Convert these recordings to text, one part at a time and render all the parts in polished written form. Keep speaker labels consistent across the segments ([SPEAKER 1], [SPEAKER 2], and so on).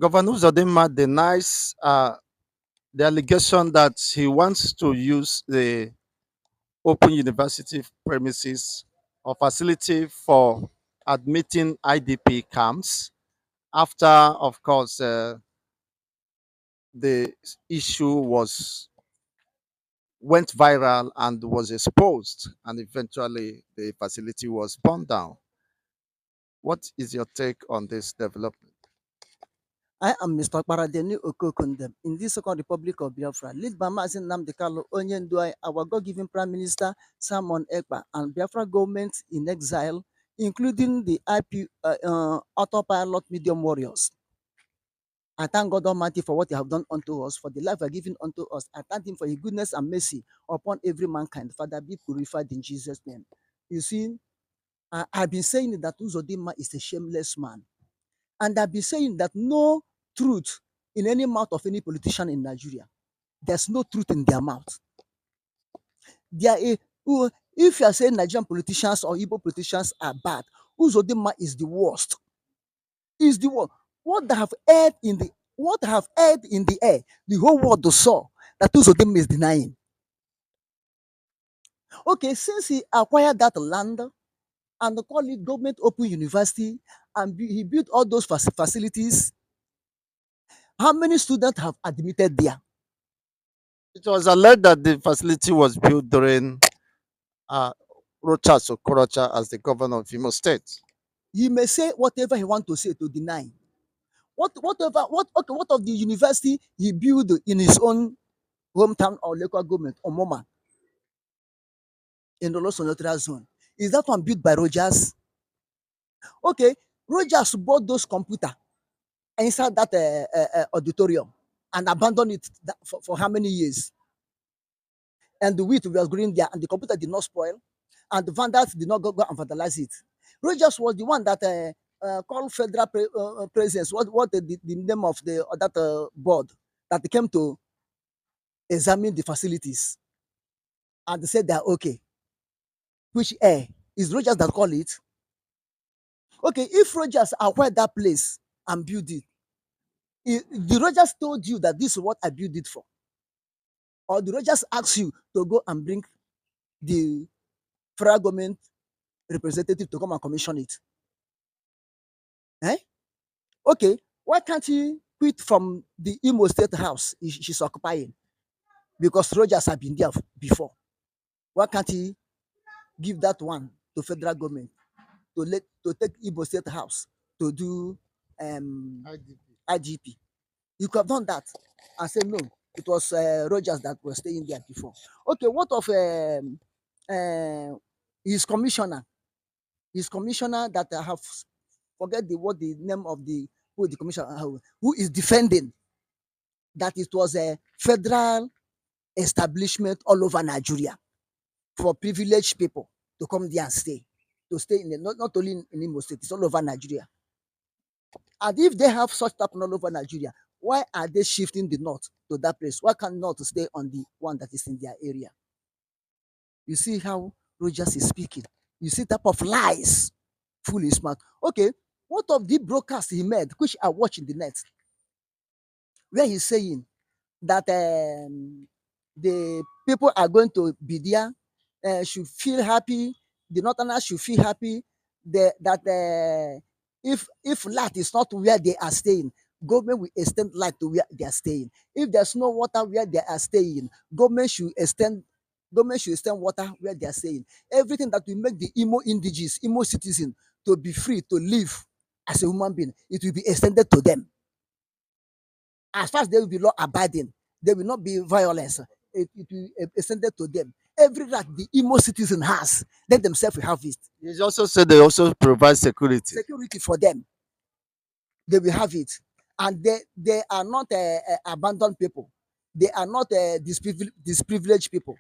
[SPEAKER 1] Governor Uzodinma denies the allegation that he wants to use the open university premises or facility for admitting IDP camps after, of course, the issue was went viral and was exposed, and eventually the facility was burned down. What is your take on this development?
[SPEAKER 2] I am Mr. Paradeni Okokundem in this Second Republic of Biafra, led by Mazin Nnamdi Kanu Onyenduai, our God-given Prime Minister Simon Ekpa, and Biafra government in exile, including the autopilot medium warriors. I thank God Almighty for what He have done unto us, for the life He have given unto us. I thank Him for His goodness and mercy upon every mankind. Father, be purified in Jesus' name. You see, I've been saying that Uzodinma is a shameless man. And I've been saying that no truth in any mouth of any politician in Nigeria. There's no truth in their mouth. There is, if you are saying Nigerian politicians or Igbo politicians are bad, Uzodinma is the worst. Is the worst. What they have aired in the air, the whole world saw that Uzodinma is denying. Okay, since he acquired that land and call it government open university, and he built all those facilities, how many students have admitted there?
[SPEAKER 1] It was alleged that the facility was built during Rocha Sokorocha as the governor of Imo State.
[SPEAKER 2] He may say whatever he want to say to deny. What of the university he built in his own hometown or local government or Moma in the Los Neutral zone? Is that one built by Rogers? Okay, Rogers bought those computer inside that auditorium and abandoned it for how many years? And the wheat was growing there, and the computer did not spoil, and the vandals did not go and vandalize it. Rogers was the one that called federal presence. What the name of that board that came to examine the facilities, and they said they are okay. Which is Rogers that call it? Okay, if Rogers acquired that place and built it, the Rogers told you that this is what I built it for, or the Rogers asked you to go and bring the federal government representative to come and commission it? Eh? Okay, why can't he quit from the Imo State House she's occupying? Because Rogers have been there before. Why can't he give that one to federal government to take Imo State House to do IGP? You could have done that and say no. It was Rogers that was staying there before. Okay, what of his commissioner? His commissioner that I have forget what the name of the commissioner who is defending that it was a federal establishment all over Nigeria for privileged people to come there and stay. To stay in not only in Imo State, it's all over Nigeria. And if they have such type all over Nigeria, why are they shifting the north to that place? Why can't north stay on the one that is in their area? You see how Rogers is speaking. You see type of lies, fully smart. Okay, what of the broadcast he made, which I watch in the net, where he's saying that the people are going to be there, should feel happy, the northerners should feel happy, that if light is not where they are staying, government will extend light to where they are staying. If there's no water where they are staying, government should extend water where they are staying. Everything that will make the Imo indigenous, Imo citizen to be free to live as a human being, it will be extended to them. As far as they will be law abiding, there will not be violence. It will be extended to them. Every right the Imo citizen has, they themselves will have it.
[SPEAKER 1] He also said they also provide security.
[SPEAKER 2] Security for them. They will have it. And they are not abandoned people. They are not disprivileged people.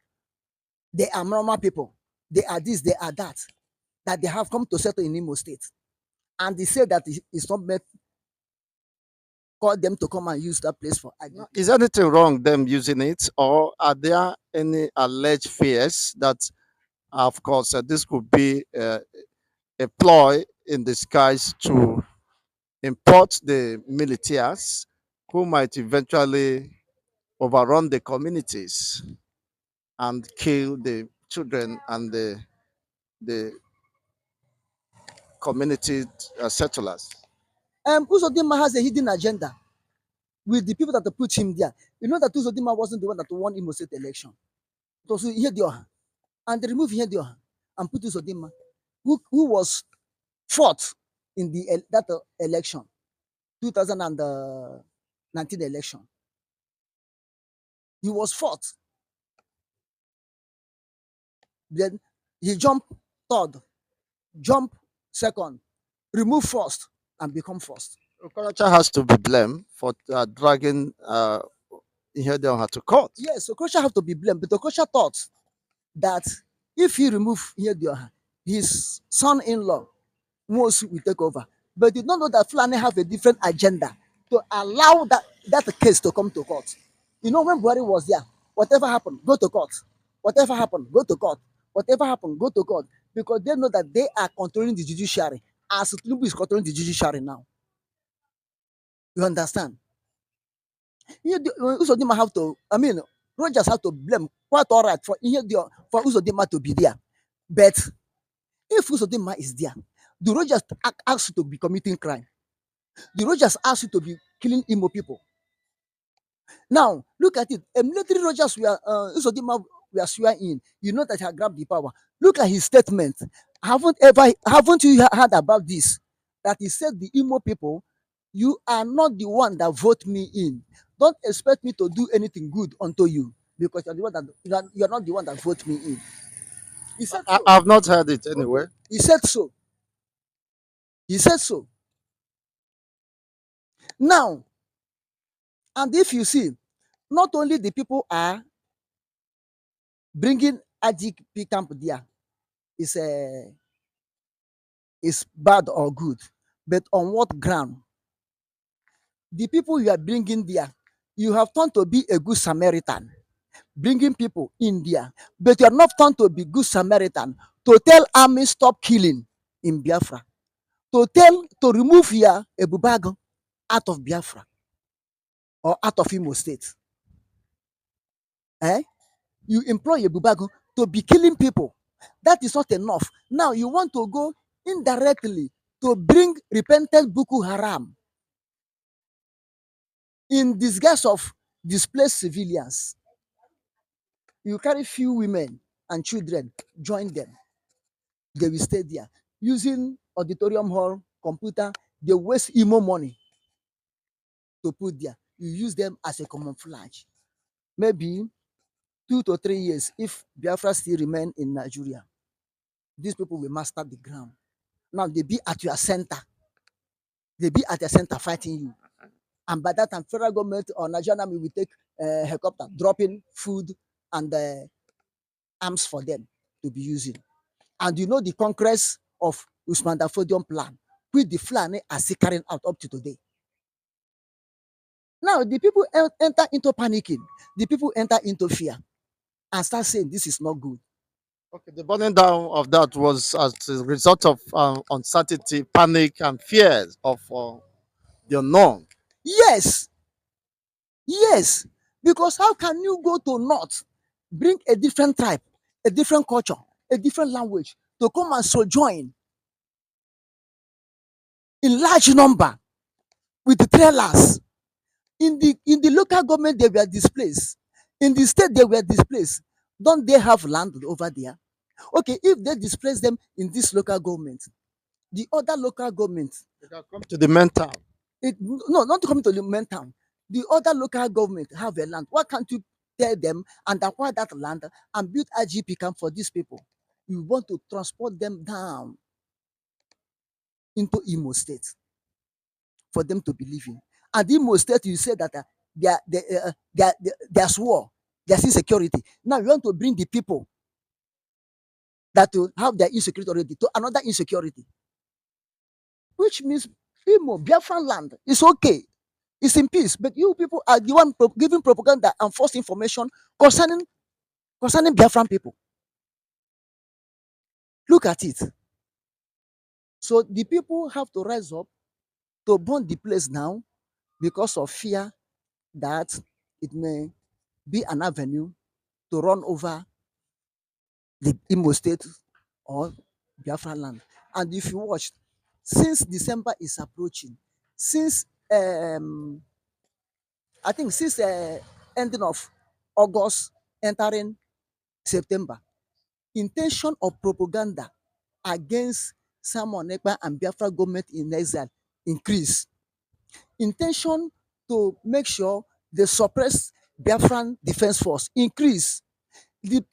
[SPEAKER 2] They are normal people. They are this, they are that they have come to settle in Imo State. And they say that it's not meant call them to come and use that place for agriculture.
[SPEAKER 1] Is anything wrong them using it, or are there any alleged fears that, of course, this could be a ploy in disguise to import the militias who might eventually overrun the communities and kill the children and the community settlers.
[SPEAKER 2] Uzodinma has a hidden agenda with the people that put him there. You know that Uzodinma wasn't the one that won Imo State election. It was Ihedioha. And they removed Ihedioha and put Uzodinma, who was fourth in that election, 2019 election. He was fourth. Then he jumped third, jump second, remove first, and become first.
[SPEAKER 1] Okorocha has to be blamed for dragging Ihedioha to court.
[SPEAKER 2] Yes, Okrocha have to be blamed, but Okrocha thought that if he remove Ihedioha, his son-in-law Nwosu will take over. But did not know that Fulani have a different agenda to allow that case to come to court. You know, when Buhari was there, whatever happened, go to court. Whatever happened, go to court. Whatever happened, go to court. Because they know that they are controlling the judiciary, as Tinubu is controlling the judiciary now. You understand? Uzodinma have to, Rogers have to blame quite all right for Uzodinma to be there. But if Uzodinma is there, the Rogers ask you to be committing crime. The Rogers ask you to be killing Imo people. Now, look at it. A military Rogers Uzodinma were swearing in. You know that he had grabbed the power. Look at his statement. Haven't you heard about this? That he said the Imo people, you are not the one that vote me in. Don't expect me to do anything good unto you, because you're the one that you're not the one that vote me in. He said so.
[SPEAKER 1] I've not heard it anyway.
[SPEAKER 2] He said so. He said so. Now, and if you see, not only the people are bringing IGP camp there is bad or good, but on what ground? The people you are bringing there, you have turned to be a good Samaritan, bringing people in there, but you are not turned to be good Samaritan to tell army stop killing in Biafra, to remove here Ebubago out of Biafra or out of Imo State. You employ Ebubago to be killing people. That is not enough. Now you want to go indirectly to bring repentant Boko Haram in disguise of displaced civilians. You carry few women and children, join them. They will stay there using auditorium hall, computer. They waste Imo money to put there. You use them as a camouflage. Maybe 2 to 3 years, if Biafra still remain in Nigeria, these people will master the ground. Now they be at your center. They be at your center fighting you. And by that time, federal government or Nigerian army will take a helicopter, dropping food and arms for them to be using. And you know the conquest of Usman Dafodion plan, which the Fulani are still carrying out up to today. Now the people enter into panicking. The people enter into fear and start saying this is not good.
[SPEAKER 1] Okay, the burning down of that was as a result of uncertainty, panic, and fears of the unknown.
[SPEAKER 2] Yes, yes. Because how can you go to North, bring a different tribe, a different culture, a different language to come and sojourn in large number with the trailers? In the local government, they were displaced. In the state, they were displaced. Don't they have land over there? Okay, if they displace them in this local government, the other local government,
[SPEAKER 1] They can come to the main town.
[SPEAKER 2] no, not to come to the main town. The other local government have a land. Why can't you tell them and acquire that land and build IGP camp for these people? You want to transport them down into Imo State for them to be living. And Imo State, you say that there's war, there's insecurity. Now you want to bring the people that will have their insecurity already to another insecurity, which means Imo, Biafran land is okay. It's in peace, but you people are the one giving propaganda and false information concerning Biafran people. Look at it. So the people have to rise up to burn the place down because of fear that it may be an avenue to run over the Imo State or Biafra land. And if you watch, since December is approaching, since I think since ending of August, entering September, intention of propaganda against Simon Ekpa and Biafra government in exile increase. Intention to make sure they suppress Biafran defense force increase. The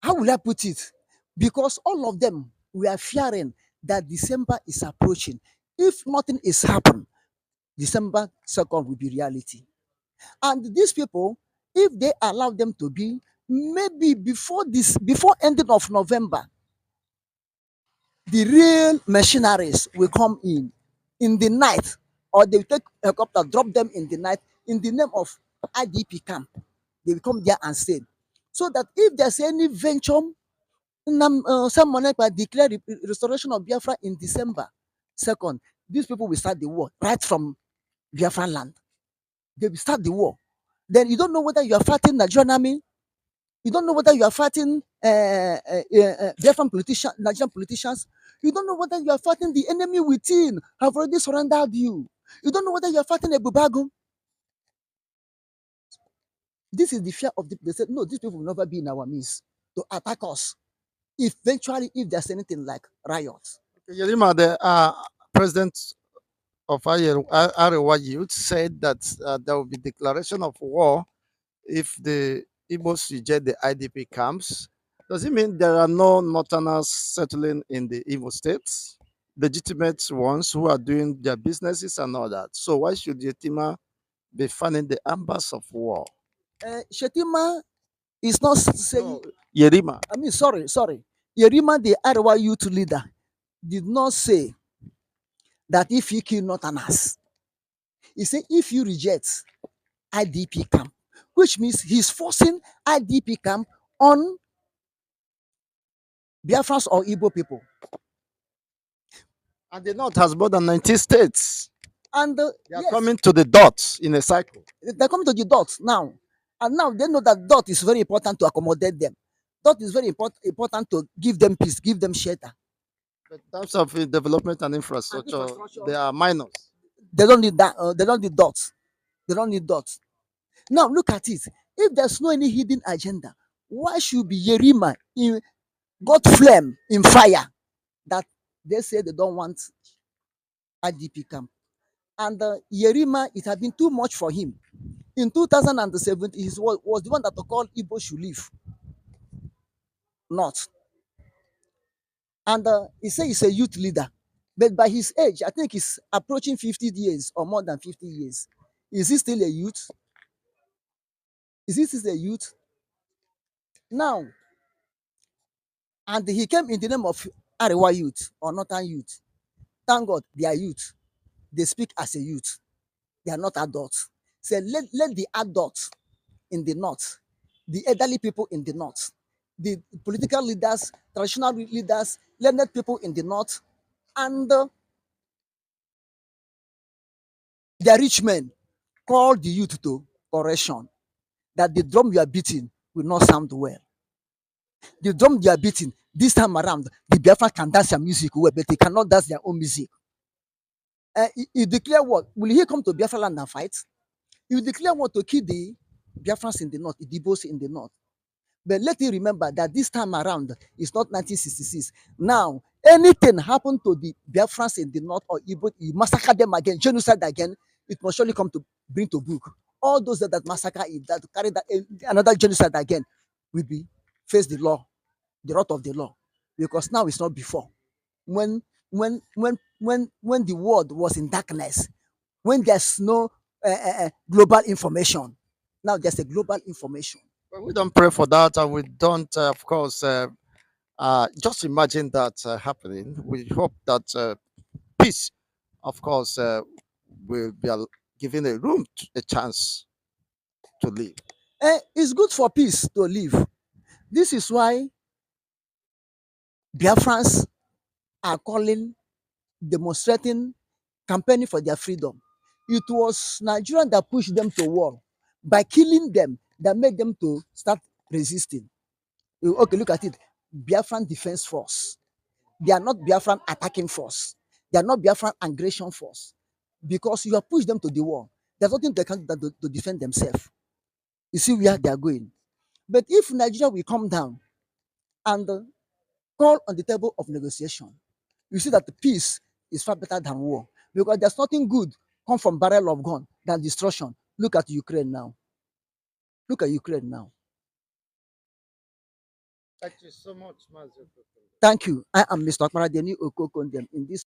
[SPEAKER 2] how will I put it? Because all of them we are fearing that December is approaching. If nothing is happened, December 2nd will be reality. And these people, if they allow them to be, maybe before ending of November, the real machineries will come in the night, or they will take helicopter, drop them in the night in the name of IDP camp. They will come there and stay. So that if there's any venture, some money declare restoration of Biafra in December 2nd, these people will start the war right from Biafran land. They will start the war. Then you don't know whether you are fighting Nigerian army, you don't know whether you are fighting Biafran politicians, Nigerian politicians. You don't know whether you are fighting the enemy within have already surrendered you. You don't know whether you are fighting a Bubago. This is the fear of the. They said, no, these people will never be in our midst to attack us. Eventually, if there's anything like riots.
[SPEAKER 1] Yerima, the president of Arewa Youth said that there will be declaration of war if the Igbos reject the IDP camps. Does it mean there are no Northerners settling in the Igbo states? Legitimate ones who are doing their businesses and all that. So why should Yetima be fanning the embers of war?
[SPEAKER 2] Shetima is not saying.
[SPEAKER 1] No, Yerima.
[SPEAKER 2] I mean, sorry. Yerima, the Arewa youth leader, did not say that if you kill Northerners, he said if you reject IDP camp, which means he's forcing IDP camp on Biafrans or Igbo people.
[SPEAKER 1] And the North has more than 19 states.
[SPEAKER 2] And
[SPEAKER 1] They are
[SPEAKER 2] yes,
[SPEAKER 1] coming to the dots in a cycle.
[SPEAKER 2] they're coming to the dots now. And now they know that dot is very important to accommodate them. Dot is very important to give them peace, give them shelter.
[SPEAKER 1] But in terms of development and infrastructure, they are minors.
[SPEAKER 2] They don't need that. They don't need dots. They don't need dots. Now look at it. If there's no any hidden agenda, why should be Yerima in got flame in fire that they say they don't want IDP camp? And Yerima, it had been too much for him. In 2017, he was the one that called Igbo should leave. Not. And he said he's a youth leader. But by his age, I think he's approaching 50 years or more than 50 years. Is he still a youth? Is he still a youth? Now, and he came in the name of Arewa youth or Northern youth. Thank God they are youth. They speak as a youth. They are not adults. So let the adults in the north, the elderly people in the north, the political leaders, traditional leaders, learned people in the north, and the rich men call the youth to correction that the drum you are beating will not sound well. The drum you are beating this time around, the Biafra can dance their music well, but they cannot dance their own music. He declare what? Will he come to Biafra land and fight? He will declare what to kill the Biafrans in the north, the Dibos in the north. But let you remember that this time around it's not 1966. Now, anything happened to the Biafrans in the north or Igbo, you massacre them again, genocide again, it must surely come to bring to book. All those that massacre it, that carry that another genocide again, will be face the law, the wrath of the law, because now it's not before. When when the world was in darkness, when there's no global information, now there's a global information.
[SPEAKER 1] But we don't pray for that, and we don't, of course, just imagine that happening. We hope that peace, of course, will be given a room, a chance to live.
[SPEAKER 2] It's good for peace to live. This is why Biafrans are calling, demonstrating, campaigning for their freedom. It was Nigerians that pushed them to war by killing them that made them to start resisting. Okay, look at it. Biafran Defense Force. They are not Biafran attacking force. They are not Biafran aggression force. Because you have pushed them to the war. There's nothing they can do to defend themselves. You see where they are going. But if Nigeria will come down and call on the table of negotiation, you see that the peace is far better than war. Because there's nothing good come from barrel of gun than destruction. Look at Ukraine now. Look at Ukraine now.
[SPEAKER 1] Thank you so much, Mazi.
[SPEAKER 2] Thank you. I am Mr. Okmara Deni Okokondem in this